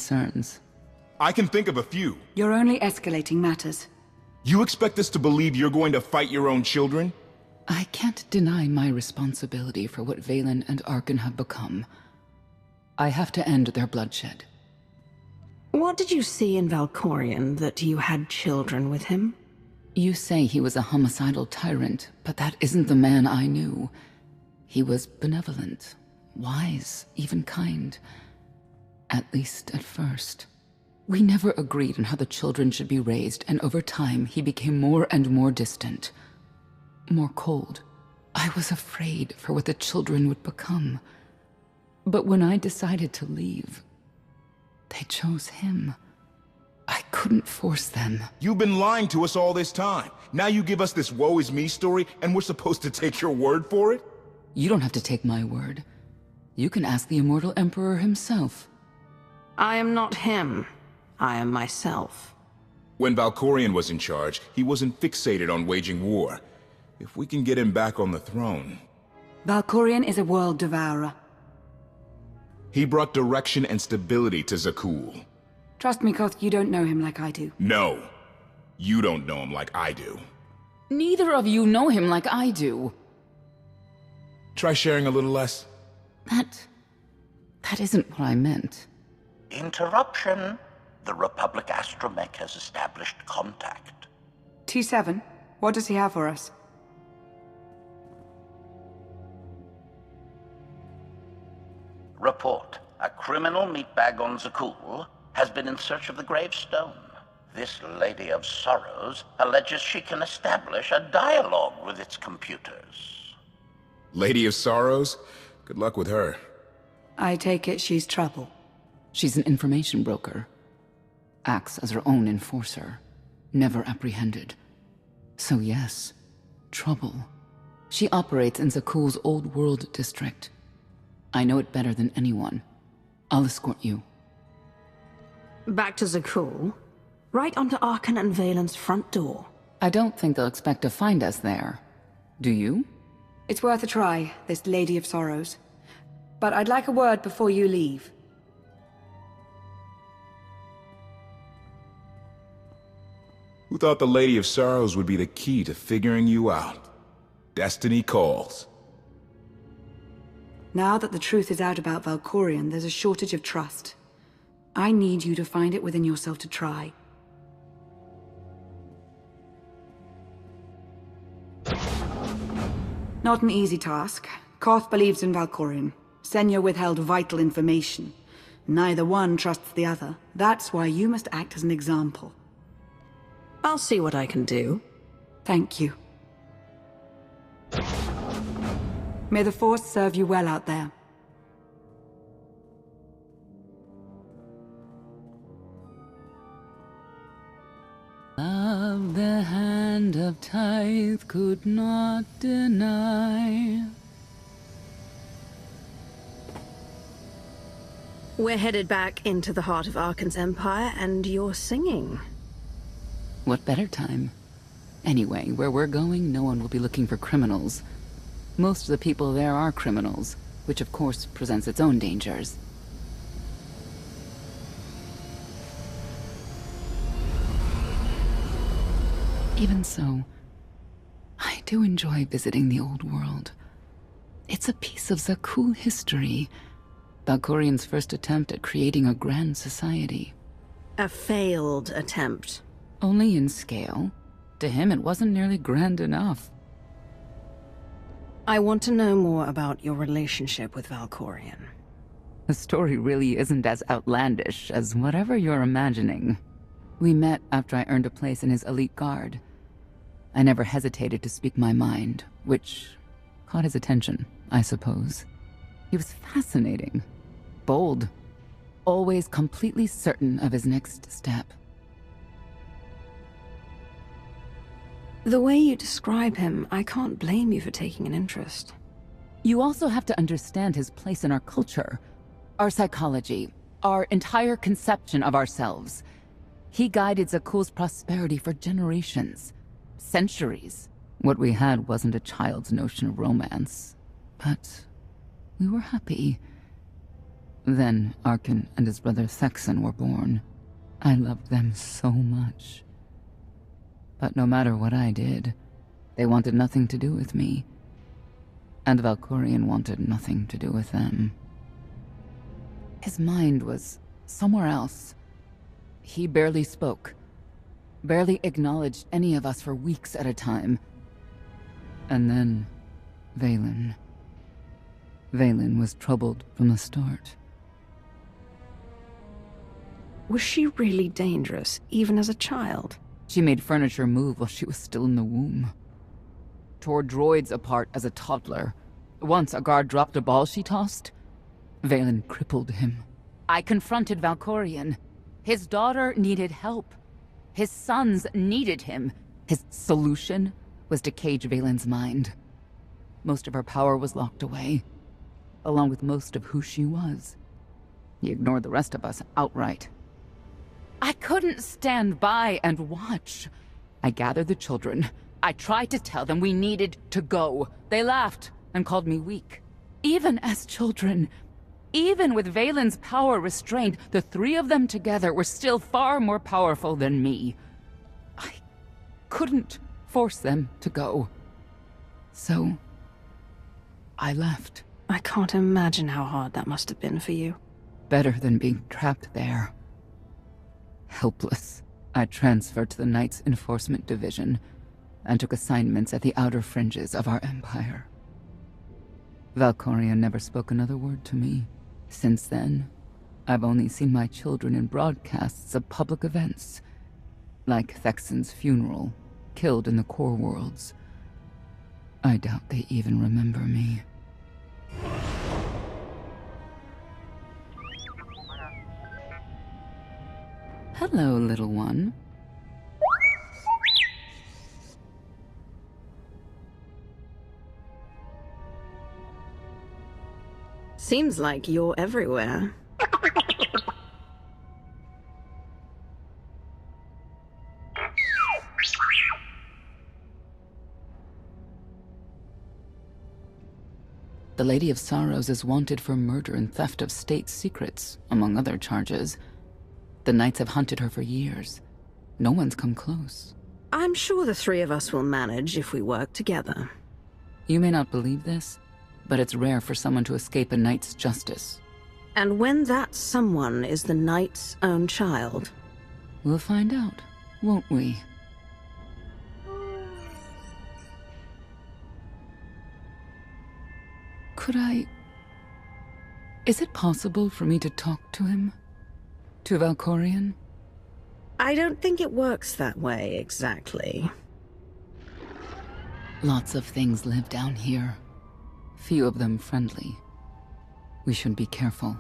concerns? I can think of a few. You're only escalating matters. You expect us to believe you're going to fight your own children? I can't deny my responsibility for what Valen and Arkan have become. I have to end their bloodshed. What did you see in Valkorion that you had children with him? You say he was a homicidal tyrant, but that isn't the man I knew. He was benevolent, wise, even kind. At least at first. We never agreed on how the children should be raised, and over time he became more and more distant. More cold. I was afraid for what the children would become. But when I decided to leave, they chose him. I couldn't force them. You've been lying to us all this time. Now you give us this woe is me story, and we're supposed to take your word for it? You don't have to take my word. You can ask the Immortal Emperor himself. I am not him. I am myself. When Valkorion was in charge, he wasn't fixated on waging war. If we can get him back on the throne... Valkorion is a world devourer. He brought direction and stability to Zakuul. Trust me, Koth, you don't know him like I do. No. You don't know him like I do. Neither of you know him like I do. Try sharing a little less. That isn't what I meant. Interruption. The Republic astromech has established contact. T7, what does he have for us? Report. A criminal meatbag on Zakuul has been in search of the gravestone. This Lady of Sorrows alleges she can establish a dialogue with its computers. Lady of Sorrows? Good luck with her. I take it she's trouble. She's an information broker. Acts as her own enforcer. Never apprehended. So yes, trouble. She operates in Zakuul's Old World district. I know it better than anyone. I'll escort you. Back to Zakuul? Right onto Arkan and Valen's front door. I don't think they'll expect to find us there. Do you? It's worth a try, this Lady of Sorrows. But I'd like a word before you leave. Who thought the Lady of Sorrows would be the key to figuring you out? Destiny calls. Now that the truth is out about Valkorion, there's a shortage of trust. I need you to find it within yourself to try. Not an easy task. Koth believes in Valkorion. Senya withheld vital information. Neither one trusts the other. That's why you must act as an example. I'll see what I can do. Thank you. May the Force serve you well out there. Love the hand of tithe could not deny. We're headed back into the heart of Arkan's empire, and you're singing. What better time? Anyway, where we're going, no one will be looking for criminals. Most of the people there are criminals, which of course presents its own dangers. Even so, I do enjoy visiting the old world. It's a piece of Zakuul history. Valkorion's first attempt at creating a grand society. A failed attempt. Only in scale. To him, it wasn't nearly grand enough. I want to know more about your relationship with Valkorion. The story really isn't as outlandish as whatever you're imagining. We met after I earned a place in his elite guard. I never hesitated to speak my mind, which caught his attention, I suppose. He was fascinating. Bold. Always completely certain of his next step. The way you describe him, I can't blame you for taking an interest. You also have to understand his place in our culture, our psychology, our entire conception of ourselves. He guided Zakuul's prosperity for generations, centuries. What we had wasn't a child's notion of romance, but we were happy. Then Arkan and his brother Thexan were born. I loved them so much. But no matter what I did, they wanted nothing to do with me. And Valkorion wanted nothing to do with them. His mind was somewhere else. He barely spoke, barely acknowledged any of us for weeks at a time. And then, Vaylin. Vaylin was troubled from the start. Was she really dangerous, even as a child? She made furniture move while she was still in the womb. Tore droids apart as a toddler. Once a guard dropped a ball she tossed. Vaylin crippled him. I confronted Valkorion. His daughter needed help. His sons needed him. His solution was to cage Vaylin's mind. Most of her power was locked away, along with most of who she was. He ignored the rest of us outright. I couldn't stand by and watch. I gathered the children. I tried to tell them we needed to go. They laughed and called me weak. Even as children, even with Vaylin's power restrained, the three of them together were still far more powerful than me. I couldn't force them to go. So, I left. I can't imagine how hard that must have been for you. Better than being trapped there. Helpless, I transferred to the Knights Enforcement Division and took assignments at the outer fringes of our empire. Valkorion never spoke another word to me. Since then, I've only seen my children in broadcasts of public events, like Thexan's funeral, killed in the core worlds. I doubt they even remember me. Hello, little one. Seems like you're everywhere. The Lady of Sorrows is wanted for murder and theft of state secrets, among other charges. The Knights have hunted her for years. No one's come close. I'm sure the three of us will manage if we work together. You may not believe this, but it's rare for someone to escape a knight's justice. And when that someone is the knight's own child? We'll find out, won't we? Could I... Is it possible for me to talk to him? To Valkorion? I don't think it works that way, exactly. Lots of things live down here. Few of them friendly. We should be careful.